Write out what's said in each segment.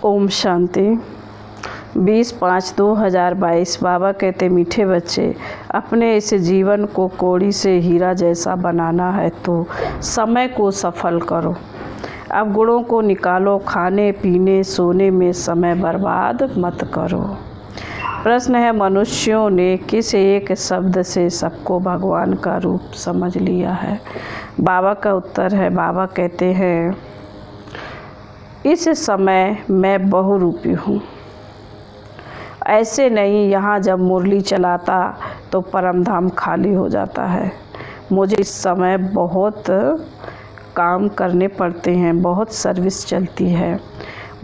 ओम शांति। 20/5/2022 बाबा कहते मीठे बच्चे, अपने इस जीवन को कौड़ी से हीरा जैसा बनाना है तो समय को सफल करो। अब गुणों को निकालो, खाने पीने सोने में समय बर्बाद मत करो। प्रश्न है, मनुष्यों ने किस एक शब्द से सबको भगवान का रूप समझ लिया है? बाबा का उत्तर है, बाबा कहते हैं इस समय मैं बहुरूपी हूँ। ऐसे नहीं, यहाँ जब मुरली चलाता तो परमधाम खाली हो जाता है। मुझे इस समय बहुत काम करने पड़ते हैं, बहुत सर्विस चलती है,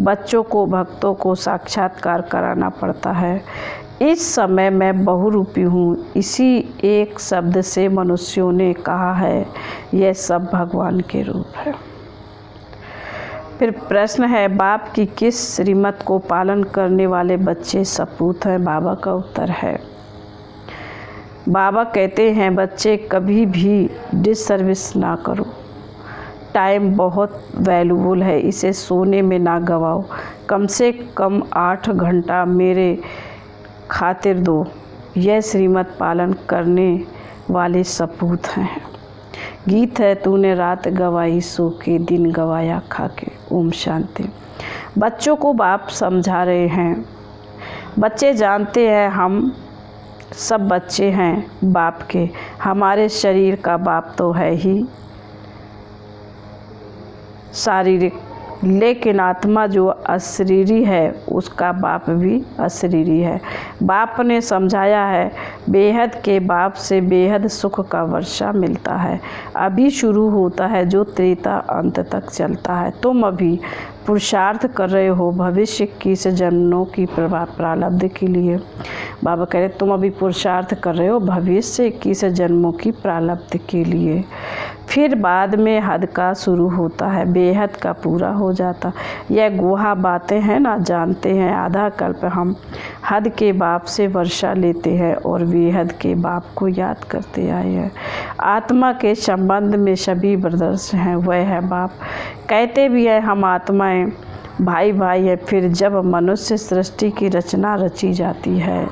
बच्चों को भक्तों को साक्षात्कार कराना पड़ता है। इस समय मैं बहुरूपी हूँ। इसी एक शब्द से मनुष्यों ने कहा है यह सब भगवान के रूप है। फिर प्रश्न है, बाप की किस श्रीमत को पालन करने वाले बच्चे सपूत हैं? बाबा का उत्तर है, बाबा कहते हैं बच्चे कभी भी डिसर्विस ना करो। टाइम बहुत वैल्यूबल है, इसे सोने में ना गवाओ। कम से कम 8 घंटा मेरे खातिर दो। यह श्रीमत पालन करने वाले सपूत हैं। गीत है, तूने रात गवाई सो के, दिन गवाया खा के। ओम शांति। बच्चों को बाप समझा रहे हैं। बच्चे जानते हैं हम सब बच्चे हैं बाप के। हमारे शरीर का बाप तो है ही शारीरिक, लेकिन आत्मा जो अशरीरी है उसका बाप भी अशरीरी है। बाप ने समझाया है बेहद के बाप से बेहद सुख का वर्षा मिलता है। अभी शुरू होता है जो त्रेता अंत तक चलता है। तुम अभी पुरुषार्थ कर रहे हो भविष्य की इस जन्मों की प्रारब्ध के लिए। बाबा कह रहे तुम अभी पुरुषार्थ कर रहे हो भविष्य की इस जन्मों की प्रारब्ध के लिए। फिर बाद में हद का शुरू होता है, बेहद का पूरा हो जाता। यह गुहा बातें हैं ना, जानते हैं आधा कल्प हम हद के बाप से वर्षा लेते हैं और बेहद के बाप को याद करते आए हैं। आत्मा के संबंध में सभी ब्रदर्स हैं, वह है बाप। कहते भी है हम आत्माएं भाई भाई है। फिर जब मनुष्य सृष्टि की रचना रची जाती है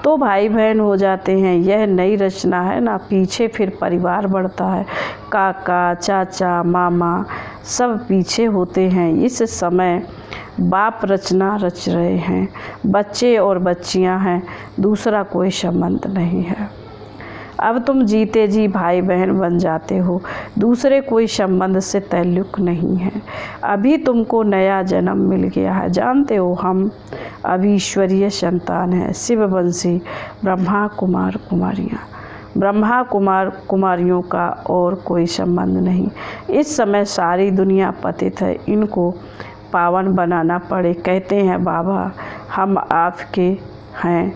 तो भाई बहन हो जाते हैं। यह नई रचना है ना, पीछे फिर परिवार बढ़ता है। काका चाचा मामा सब पीछे होते हैं। इस समय बाप रचना रच रहे हैं। बच्चे और बच्चियां हैं, दूसरा कोई संबंध नहीं है। अब तुम जीते जी भाई बहन बन जाते हो, दूसरे कोई संबंध से ताल्लुक नहीं है। अभी तुमको नया जन्म मिल गया है। जानते हो हम अभी ईश्वरीय संतान हैं, शिववंशी ब्रह्मा कुमार कुमारियाँ। ब्रह्मा कुमार कुमारियों का और कोई संबंध नहीं। इस समय सारी दुनिया पतित है, इनको पावन बनाना पड़े। कहते हैं बाबा हम आपके हैं,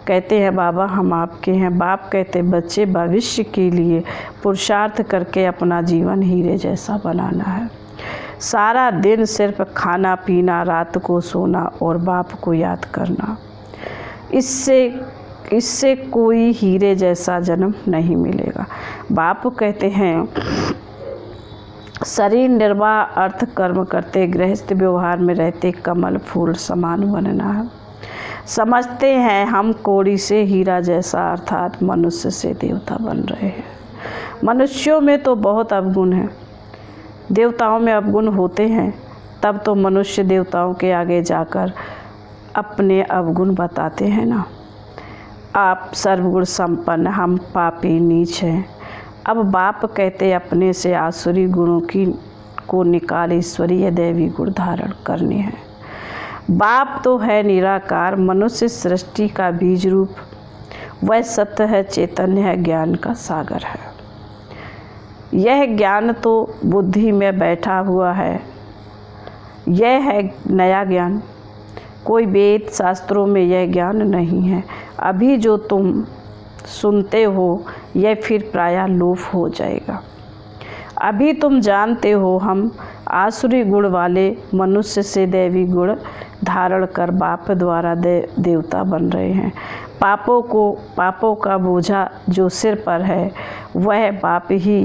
कहते हैं बाबा हम आपके हैं। बाप कहते बच्चे भविष्य के लिए पुरुषार्थ करके अपना जीवन हीरे जैसा बनाना है। सारा दिन सिर्फ खाना पीना, रात को सोना और बाप को याद करना, इससे कोई हीरे जैसा जन्म नहीं मिलेगा। बाप कहते हैं शरीर निर्वाह अर्थ कर्म करते, गृहस्थ व्यवहार में रहते कमल फूल समान बनना है। समझते हैं हम कौड़ी से हीरा जैसा, अर्थात मनुष्य से देवता बन रहे हैं। मनुष्यों में तो बहुत अवगुण है, देवताओं में अवगुण होते हैं, तब तो मनुष्य देवताओं के आगे जाकर अपने अवगुण बताते हैं ना। आप सर्वगुण संपन्न, हम पापी नीच हैं। अब बाप कहते अपने से आसुरी गुणों को निकाल ईश्वरीय दैवी गुण धारण करने हैं। बाप तो है निराकार, मनुष्य सृष्टि का बीज रूप। वह सत्य है, चैतन्य है, ज्ञान का सागर है। यह ज्ञान तो बुद्धि में बैठा हुआ है। यह है नया ज्ञान, कोई वेद शास्त्रों में यह ज्ञान नहीं है। अभी जो तुम सुनते हो यह फिर प्रायः लोप हो जाएगा। अभी तुम जानते हो हम आसुरी गुण वाले मनुष्य से दैवी गुण धारण कर बाप द्वारा देवता बन रहे हैं। पापों का बोझा जो सिर पर है वह बाप की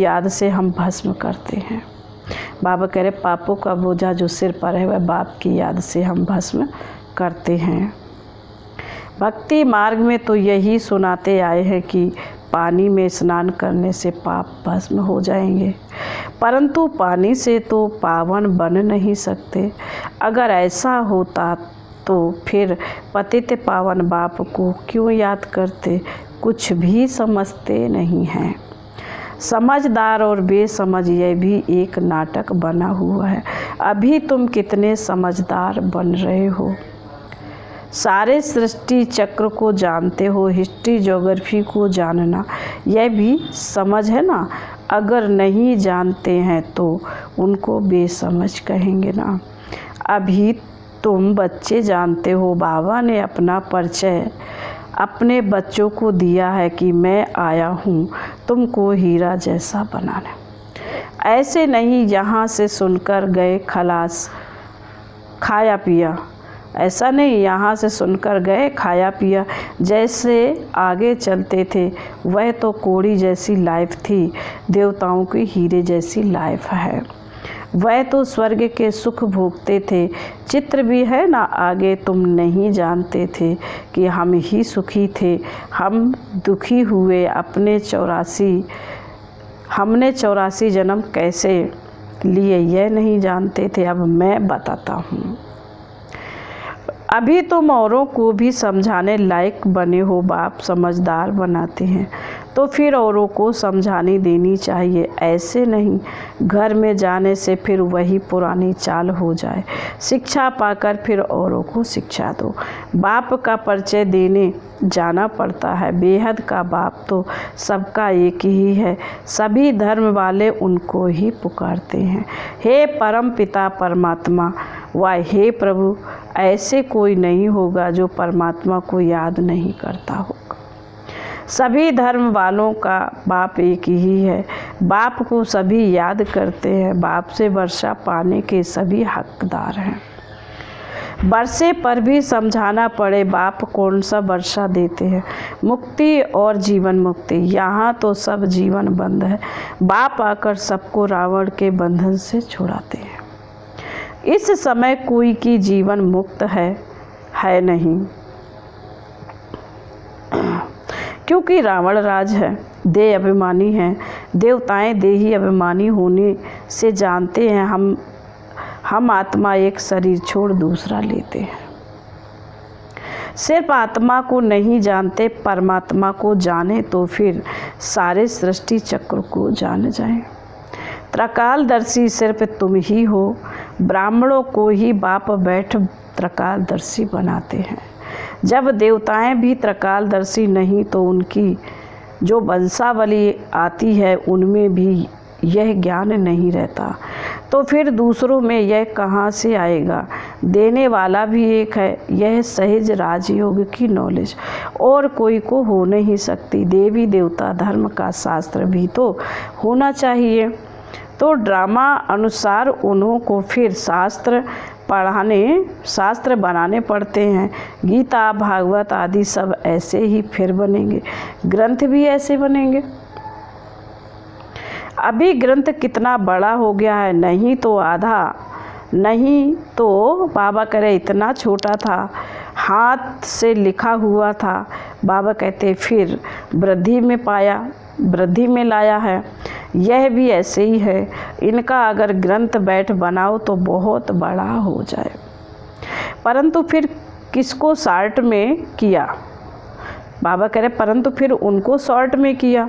याद से हम भस्म करते हैं। बाबा कह रहे पापों का बोझा जो सिर पर है वह बाप की याद से हम भस्म करते हैं। भक्ति मार्ग में तो यही सुनाते आए हैं कि पानी में स्नान करने से पाप भस्म हो जाएंगे, परंतु पानी से तो पावन बन नहीं सकते। अगर ऐसा होता तो फिर पतित पावन बाप को क्यों याद करते? कुछ भी समझते नहीं हैं। समझदार और बेसमझ यह भी एक नाटक बना हुआ है। अभी तुम कितने समझदार बन रहे हो? सारे सृष्टि चक्र को जानते हो, हिस्ट्री ज्योग्राफी को जानना यह भी समझ है ना। अगर नहीं जानते हैं तो उनको बेसमझ कहेंगे ना। अभी तुम बच्चे जानते हो, बाबा ने अपना परिचय अपने बच्चों को दिया है कि मैं आया हूँ तुमको हीरा जैसा बनाने। ऐसे नहीं यहाँ से सुनकर गए खलास खाया पिया, ऐसा नहीं यहाँ से सुनकर गए खाया पिया। जैसे आगे चलते थे वह तो कोड़ी जैसी लाइफ थी, देवताओं की हीरे जैसी लाइफ है। वह तो स्वर्ग के सुख भोगते थे। चित्र भी है ना आगे, तुम नहीं जानते थे कि हम ही सुखी थे। हम दुखी हुए हमने 84 जन्म कैसे लिए यह नहीं जानते थे। अब मैं बताता हूँ। अभी तुम औरों को भी समझाने लायक बने हो, बाप समझदार बनाते हैं तो फिर औरों को समझानी देनी चाहिए। ऐसे नहीं घर में जाने से फिर वही पुरानी चाल हो जाए। शिक्षा पाकर फिर औरों को शिक्षा दो। बाप का परिचय देने जाना पड़ता है। बेहद का बाप तो सबका एक ही है, सभी धर्म वाले उनको ही पुकारते हैं। हे परम पिता परमात्मा व हे प्रभु, ऐसे कोई नहीं होगा जो परमात्मा को याद नहीं करता होगा। सभी धर्म वालों का बाप एक ही है। बाप को सभी याद करते हैं। बाप से वर्षा पाने के सभी हकदार हैं। वर्षे पर भी समझाना पड़े बाप कौन सा वर्षा देते हैं। मुक्ति और जीवन मुक्ति, यहाँ तो सब जीवन बंद है। बाप आकर सबको रावण के बंधन से छुड़ाते हैं। इस समय कोई की जीवन मुक्त है नहीं, क्योंकि रावण राज है, देह अभिमानी है। देवताएं देही अभिमानी होने से जानते हैं हम आत्मा एक शरीर छोड़ दूसरा लेते हैं। सिर्फ आत्मा को नहीं जानते, परमात्मा को जाने तो फिर सारे सृष्टि चक्र को जान जाएं। त्रिकालदर्शी सिर्फ तुम ही हो। ब्राह्मणों को ही बाप बैठ त्रिकालदर्शी बनाते हैं। जब देवताएं भी त्रिकालदर्शी नहीं तो उनकी जो वंशावली आती है उनमें भी यह ज्ञान नहीं रहता, तो फिर दूसरों में यह कहाँ से आएगा। देने वाला भी एक है, यह सहज राजयोग की नॉलेज और कोई को हो नहीं सकती। देवी देवता धर्म का शास्त्र भी तो होना चाहिए। तो ड्रामा अनुसार उन्हों को फिर शास्त्र बनाने पड़ते हैं। गीता भागवत आदि सब ऐसे ही फिर बनेंगे, ग्रंथ भी ऐसे बनेंगे। अभी ग्रंथ कितना बड़ा हो गया है, नहीं तो आधा, नहीं तो बाबा करे इतना छोटा था, हाथ से लिखा हुआ था। बाबा कहते फिर वृद्धि में लाया है। यह भी ऐसे ही है। इनका अगर ग्रंथ बैठ बनाओ तो बहुत बड़ा हो जाए, परंतु फिर किसको शॉर्ट में किया। बाबा कह रहे परंतु फिर उनको शॉर्ट में किया।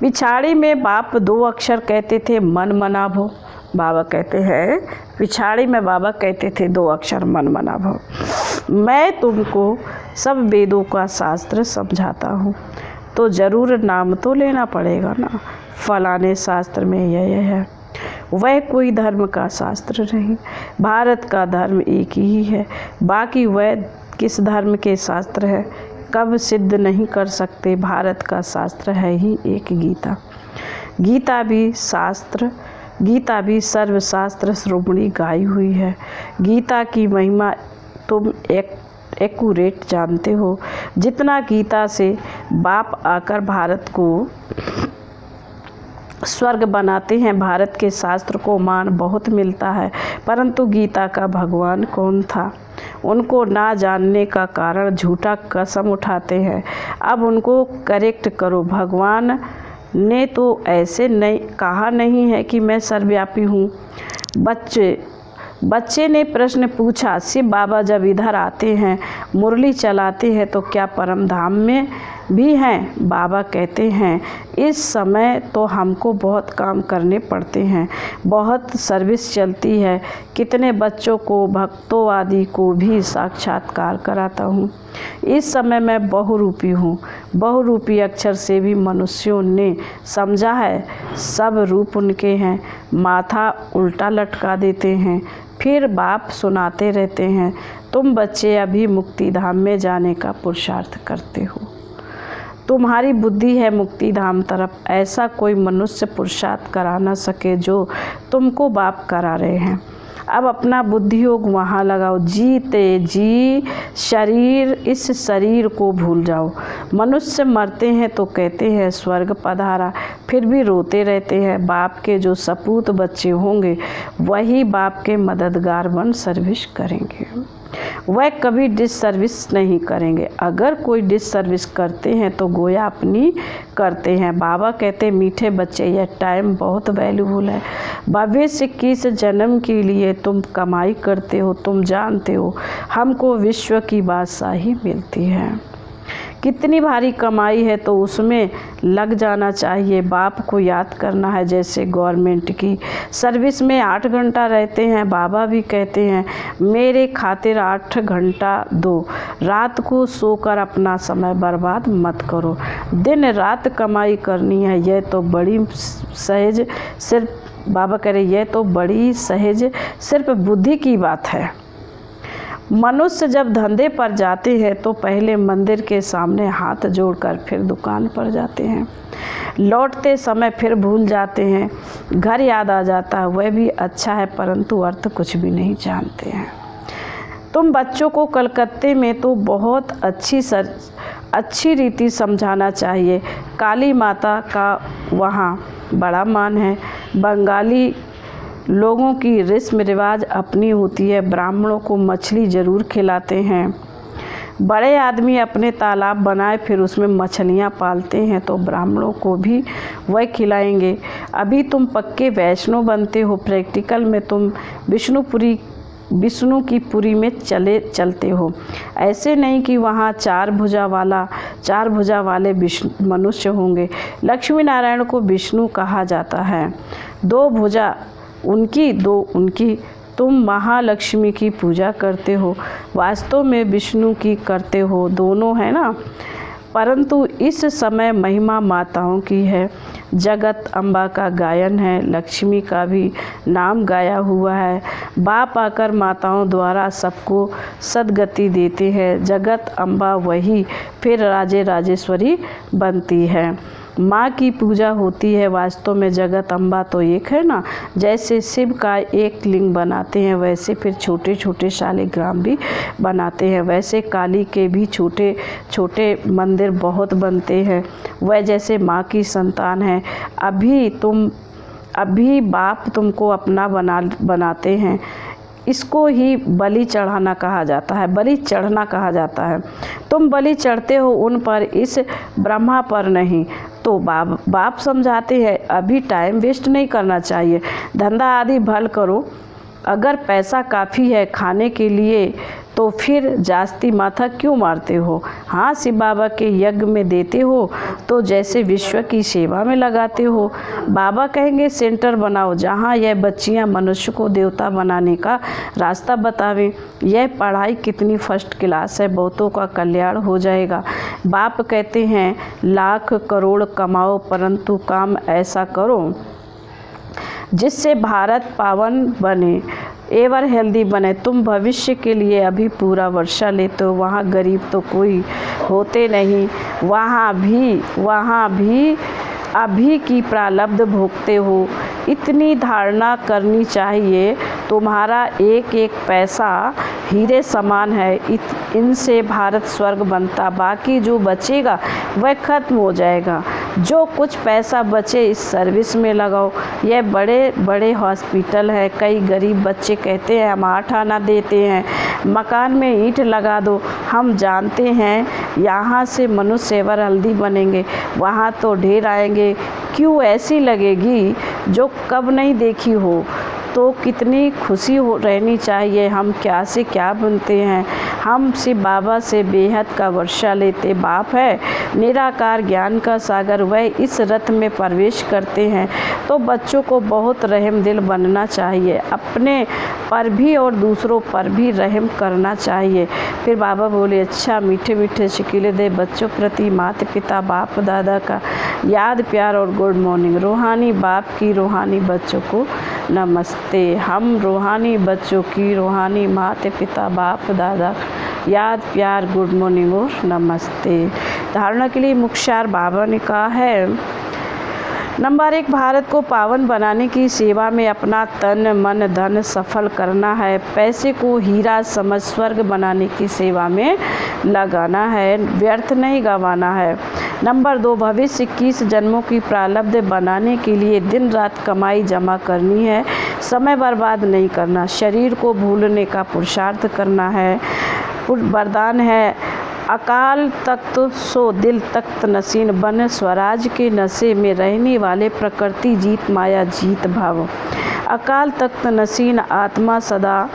पिछाड़ी में बाप 2 अक्षर कहते थे, मन मना भो। बाबा कहते हैं पिछाड़ी में बाबा कहते थे 2 अक्षर, मन मना भो। मैं तुमको सब वेदों का शास्त्र समझाता हूँ तो ज़रूर नाम तो लेना पड़ेगा ना। फलाने शास्त्र में यह है। वह कोई धर्म का शास्त्र नहीं, भारत का धर्म एक ही है। बाकी वह किस धर्म के शास्त्र है कब सिद्ध नहीं कर सकते। भारत का शास्त्र है ही एक गीता। गीता भी सर्वशास्त्र श्रोमणी गाई हुई है। गीता की महिमा तुम एक्यूरेट जानते हो। जितना गीता से बाप आकर भारत को स्वर्ग बनाते हैं। भारत के शास्त्र को मान बहुत मिलता है, परंतु गीता का भगवान कौन था? उनको ना जानने का कारण झूठा कसम उठाते हैं। अब उनको करेक्ट करो। भगवान ने तो ऐसे नहीं कहा नहीं है कि मैं सर्वव्यापी हूँ। बच्चे ने प्रश्न पूछा, शिव बाबा जब इधर आते हैं, मुरली चलाते हैं, तो क्या परम धाम में भी हैं? बाबा कहते हैं, इस समय तो हमको बहुत काम करने पड़ते हैं, बहुत सर्विस चलती है। कितने बच्चों को, भक्तों आदि को भी साक्षात्कार कराता हूँ। इस समय मैं बहुरूपी हूँ। बहुरूपी अक्षर से भी मनुष्यों ने समझा है। सब रूप उनके हैं। माथा उल्टा लटका देते हैं, फिर बाप सुनाते रहते हैं, तुम बच्चे अभी मुक्ति धाम में जाने का पुरुषार्थ करते हो। तुम्हारी बुद्धि है मुक्ति धाम तरफ। ऐसा कोई मनुष्य पुरुषार्थ करा न सके जो तुमको बाप करा रहे हैं। अब अपना बुद्धि योग वहाँ लगाओ। जीते जी शरीर, इस शरीर को भूल जाओ। मनुष्य मरते हैं तो कहते हैं स्वर्ग पधारा, फिर भी रोते रहते हैं। बाप के जो सपूत बच्चे होंगे वही बाप के मददगार बन सर्विस करेंगे। वह कभी डिससर्विस नहीं करेंगे। अगर कोई डिससर्विस करते हैं तो गोया अपनी करते हैं। बाबा कहते मीठे बच्चे, यह टाइम बहुत वैल्यूबल है। भविष्य किस जन्म के लिए तुम कमाई करते हो तुम जानते हो। हमको विश्व की बादशाही मिलती है। कितनी भारी कमाई है तो उसमें लग जाना चाहिए। बाप को याद करना है। जैसे गवर्नमेंट की सर्विस में 8 घंटा रहते हैं, बाबा भी कहते हैं मेरे खातिर 8 घंटा दो। रात को सोकर अपना समय बर्बाद मत करो। दिन रात कमाई करनी है। यह तो बड़ी सहज, सिर्फ बाबा कह रहे यह तो बड़ी सहज सिर्फ बुद्धि की बात है। मनुष्य जब धंधे पर जाते हैं तो पहले मंदिर के सामने हाथ जोड़कर फिर दुकान पर जाते हैं। लौटते समय फिर भूल जाते हैं। घर याद आ जाता है, वह भी अच्छा है, परंतु अर्थ कुछ भी नहीं जानते हैं। तुम बच्चों को कलकत्ते में तो बहुत अच्छी रीति समझाना चाहिए। काली माता का वहाँ बड़ा मान है। बंगाली लोगों की रस्म रिवाज अपनी होती है। ब्राह्मणों को मछली ज़रूर खिलाते हैं। बड़े आदमी अपने तालाब बनाए फिर उसमें मछलियाँ पालते हैं तो ब्राह्मणों को भी वह खिलाएंगे। अभी तुम पक्के वैष्णव बनते हो। प्रैक्टिकल में तुम विष्णु की पुरी में चलते हो। ऐसे नहीं कि वहाँ 4 भुजा वाले मनुष्य होंगे। लक्ष्मी नारायण को विष्णु कहा जाता है। 2 भुजा उनकी 2 उनकी। तुम महालक्ष्मी की पूजा करते हो, वास्तव में विष्णु की करते हो। दोनों है ना, परंतु इस समय महिमा माताओं की है। जगत अम्बा का गायन है। लक्ष्मी का भी नाम गाया हुआ है। बाप आकर माताओं द्वारा सबको सद्गति देते हैं। जगत अम्बा वही फिर राजे राजेश्वरी बनती है। माँ की पूजा होती है। वास्तव में जगत अम्बा तो एक है ना। जैसे शिव का एक लिंग बनाते हैं वैसे फिर छोटे छोटे शालिग्राम भी बनाते हैं। वैसे काली के भी छोटे छोटे मंदिर बहुत बनते हैं। वह जैसे माँ की संतान है। अभी बाप तुमको अपना बनाते हैं। इसको ही बलि चढ़ाना कहा जाता है, बलि चढ़ना कहा जाता है। तुम बलि चढ़ते हो उन पर, इस ब्रह्मा पर नहीं। तो बाप समझाते हैं अभी टाइम वेस्ट नहीं करना चाहिए। धंधा आदि भल करो। अगर पैसा काफ़ी है खाने के लिए तो फिर जास्ती माथा क्यों मारते हो। हाँ, शिव बाबा के यज्ञ में देते हो तो जैसे विश्व की सेवा में लगाते हो। बाबा कहेंगे सेंटर बनाओ जहाँ यह बच्चियाँ मनुष्य को देवता बनाने का रास्ता बतावें। यह पढ़ाई कितनी फर्स्ट क्लास है, बहुतों का कल्याण हो जाएगा। बाप कहते हैं लाख करोड़ कमाओ परंतु काम ऐसा करो जिससे भारत पावन बने, एवर हेल्दी बने। तुम भविष्य के लिए अभी पूरा वर्षा लेते हो। वहाँ गरीब तो कोई होते नहीं। वहाँ भी अभी की प्रारब्ध भोगते हो। इतनी धारणा करनी चाहिए। तुम्हारा एक एक पैसा हीरे समान है, इनसे भारत स्वर्ग बनता, बाकी जो बचेगा वह खत्म हो जाएगा। जो कुछ पैसा बचे इस सर्विस में लगाओ। यह बड़े बड़े हॉस्पिटल है। कई गरीब बच्चे कहते हैं हम 8 आना देते हैं, मकान में ईंट लगा दो। हम जानते हैं यहाँ से मनुष्य सेवर हल्दी बनेंगे, वहाँ तो ढेर आएंगे। क्यों ऐसी लगेगी जो कब नहीं देखी हो। तो कितनी खुशी हो रहनी चाहिए। हम क्या से क्या बनते हैं। हम शिव बाबा से बेहद का वर्षा लेते। बाप है निराकार ज्ञान का सागर, वह इस रथ में प्रवेश करते हैं। तो बच्चों को बहुत रहम दिल बनना चाहिए, अपने पर भी और दूसरों पर भी रहम करना चाहिए। फिर बाबा बोले अच्छा मीठे मीठे शिकीले दे बच्चों प्रति माता पिता बाप दादा का याद प्यार और गुड मॉर्निंग। रूहानी बाप की रूहानी बच्चों को नमस्ते। हम रूहानी बच्चों की रूहानी माता पिता बाप दादा याद प्यार गुड मॉर्निंग और नमस्ते। धारणा के लिए मुख्य सार बाबा ने कहा है। नंबर 1, भारत को पावन बनाने की सेवा में अपना तन मन धन सफल करना है। पैसे को हीरा समझ स्वर्ग बनाने की सेवा में लगाना है, व्यर्थ नहीं गंवाना है। नंबर 2, भविष्य 21 जन्मों की प्रारब्ध बनाने के लिए दिन रात कमाई जमा करनी है, समय बर्बाद नहीं करना। शरीर को भूलने का पुरुषार्थ करना है। वरदान है अकाल तख्त सो दिल तख्त नसीन बन, स्वराज के नशे में रहने वाले प्रकृति जीत माया जीत भाव। अकाल तख्त नसीन आत्मा सदा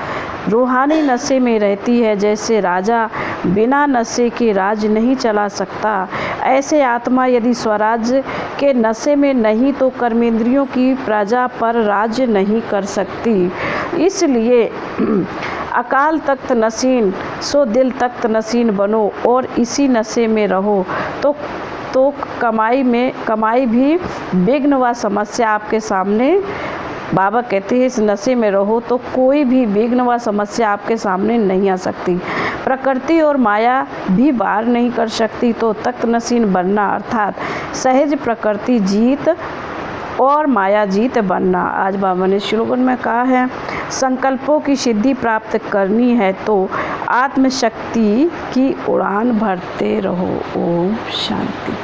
रूहानी नशे में रहती है। जैसे राजा बिना नशे के राज नहीं चला सकता, ऐसे आत्मा यदि स्वराज के नशे में नहीं तो कर्मेंद्रियों की प्रजा पर राज्य नहीं कर सकती। इसलिए अकाल तख्त नसीन सो दिल तख्त नसीन बनो और इसी नशे में रहो तो कमाई भी विघ्न व समस्या आपके सामने। बाबा कहते हैं इस नशे में रहो तो कोई भी विघ्न व समस्या आपके सामने नहीं आ सकती, प्रकृति और माया भी वार नहीं कर सकती। तो तख्त नसीन बनना अर्थात सहज प्रकृति जीत और माया जीत बनना। आज बाबा ने श्लोकन में कहा है संकल्पों की सिद्धि प्राप्त करनी है तो आत्मशक्ति की उड़ान भरते रहो। ओम शांति।